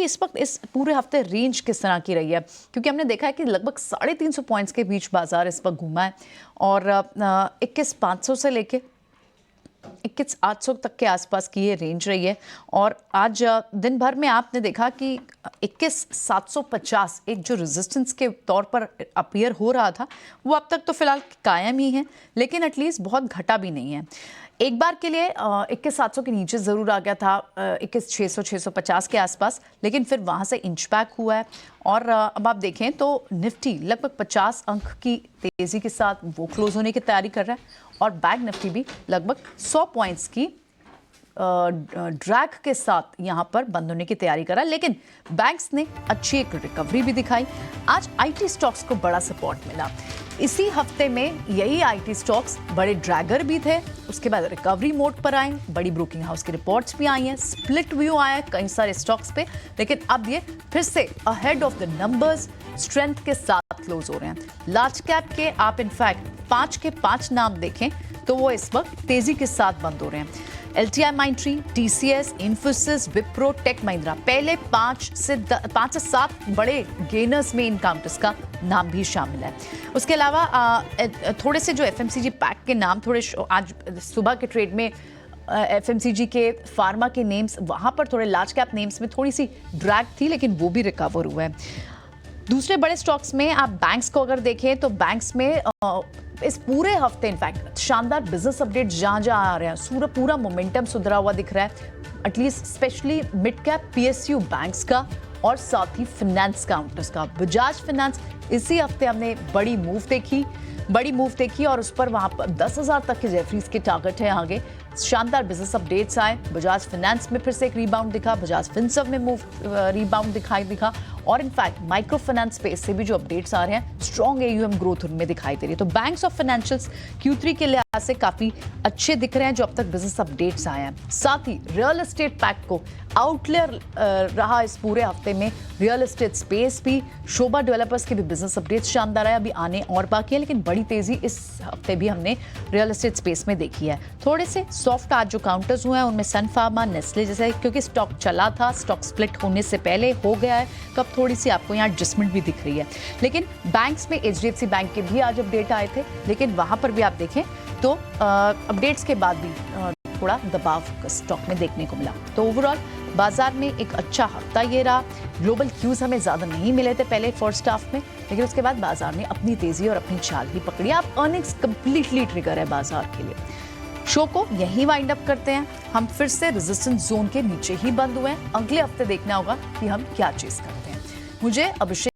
आपकी इस वक्त इस पूरे हफ्ते रेंज किस तरह की रही है? क्योंकि हमने देखा है कि लगभग 350 पॉइंट्स के बीच बाजार इस वक्त घूमा है और 21,500 से लेके 21,800 तक के आसपास की ये रेंज रही है। और आज दिन भर में आपने देखा कि 21,750 एक जो रेजिस्टेंस के तौर पर अपीयर हो रहा था वो अब तक तो फिलहाल कायम ही है, लेकिन एटलीस्ट बहुत घटा भी नहीं है। एक बार के लिए 21,700 के नीचे ज़रूर आ गया था 21,600 650 के आसपास, लेकिन फिर वहाँ से इंच बैक हुआ है। और अब आप देखें तो निफ्टी लगभग 50 अंक की तेज़ी के साथ वो क्लोज होने की तैयारी कर रहा है और बैंक निफ्टी भी लगभग 100 पॉइंट्स की ड्रैग के साथ यहाँ पर बंद होने की तैयारी करा। लेकिन बैंक्स ने अच्छी एक रिकवरी भी दिखाई। आज आईटी स्टॉक्स को बड़ा सपोर्ट मिला। इसी हफ्ते में यही आईटी स्टॉक्स बड़े ड्रैगर भी थे, उसके बाद रिकवरी मोड पर आए। बड़ी ब्रोकिंग हाउस की रिपोर्ट्स भी आई हैं, स्प्लिट व्यू आया है कई सारे स्टॉक्स पे, लेकिन अब ये फिर से ahead of the numbers strength के साथ क्लोज हो रहे हैं। लार्ज कैप के आप इनफैक्ट 5 के 5 नाम देखें तो वो इस वक्त तेजी के साथ बंद हो रहे हैं। LTI Mindtree, TCS, Infosys, Wipro, Tech Mahindra, पहले 5 से 7 बड़े गेनर्स में इन काउंटर्स का नाम भी शामिल है। उसके अलावा थोड़े से जो FMCG पैक के नाम थोड़े आज सुबह के ट्रेड में FMCG के फार्मा के नेम्स, वहाँ पर थोड़े लार्ज कैप नेम्स में थोड़ी सी ड्रैग थी, लेकिन वो भी रिकवर हुआ है। दूसरे बड़े स्टॉक्स में आप बैंक्स को अगर देखें तो बैंक्स में इस पूरे हफ्ते इनफैक्ट शानदार बिजनेस अपडेट जहां आ रहे हैं, पूरा मोमेंटम सुधरा हुआ दिख रहा है, at least specially mid cap PSU banks का और साथ ही फाइनेंस काउंटर्स का। बजाज फाइनेंस इसी हफ्ते हमने बड़ी मूव देखी और उस पर वहां पर 10,000 तक के जेफरीज के टारगेट है। आगे शानदार बिजनेस अपडेट्स आए, बजाज फाइनेंस में फिर से एक रीबाउंड दिखा, बजाज फिनसर्व में रीबाउंड दिखा और इनफैक्ट माइक्रो फाइनेंस स्पेस से भी जो अपडेट्स आ रहे हैं, स्ट्रॉन्ग AUM ग्रोथ उनमें दिखाई दे रही है। तो बैंक्स और फाइनेंशियल्स Q3 के लिहाज से काफी अच्छे दिख रहे हैं जो अब तक बिजनेस अपडेट्स आए हैं। साथ ही रियल एस्टेट पैक को आउटलेयर रहा इस पूरे हफ्ते में रियल एस्टेट स्पेस भी। शोभा डेवलपर्स के भी बिजनेस अपडेट्स शानदार है, अभी आने और बाकी है, लेकिन बड़ी तेजी इस हफ्ते भी हमने रियल एस्टेट स्पेस में देखी है। थोड़े से सॉफ्ट आज जो काउंटर्स हुए हैं उनमें सन फार्मा, नेस्ले जैसे, क्योंकि स्टॉक चला था, स्टॉक स्प्लिट होने से पहले हो गया है, कब थोड़ी सी आपको यहाँ एडजस्टमेंट भी दिख रही है। लेकिन बैंक्स में HDFC बैंक के भी आज अपडेट आए थे, लेकिन वहां पर भी आप देखें तो अपडेट्स के बाद भी थोड़ा दबाव स्टॉक में देखने को मिला। तो ओवरऑल बाजार में एक अच्छा हफ्ता ये रहा। ग्लोबल क्यूज हमें ज्यादा नहीं मिले थे पहले फर्स्ट हाफ में, लेकिन उसके बाद बाजार ने अपनी तेजी और अपनी चाल भी पकड़ी। आप अर्निंग्स कंप्लीटली ट्रिगर है बाजार के लिए। शो को यही वाइंड अप करते हैं। हम फिर से रेजिस्टेंस जोन के नीचे ही बंद हुए हैं। अगले हफ्ते देखना होगा कि हम क्या चीज करते हैं। मुझे अभिषेक